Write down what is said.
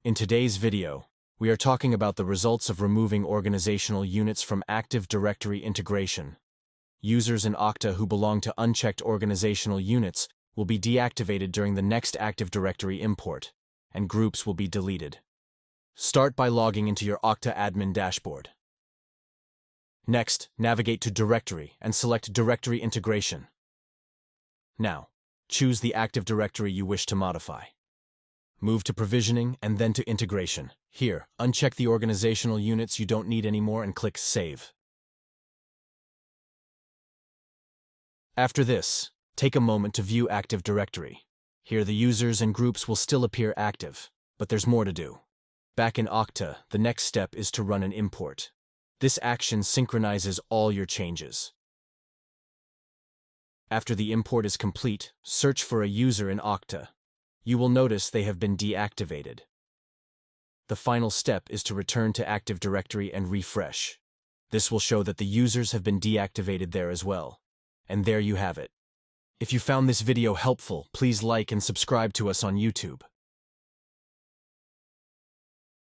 In today's video, we are talking about the results of removing organizational units from Active Directory integration. Users in Okta who belong to unchecked organizational units will be deactivated during the next Active Directory import, and groups will be deleted. Start by logging into your Okta admin dashboard. Next, navigate to Directory and select Directory Integration. Now, choose the Active Directory you wish to modify. Move to Provisioning and then to Integration. Here, uncheck the organizational units you don't need anymore and click Save. After this, take a moment to view Active Directory. Here the users and groups will still appear active, but there's more to do. Back in Okta, the next step is to run an import. This action synchronizes all your changes. After the import is complete, search for a user in Okta. You will notice they have been deactivated. The final step is to return to Active Directory and refresh. This will show that the users have been deactivated there as well. And there you have it. If you found this video helpful, please like and subscribe to us on YouTube.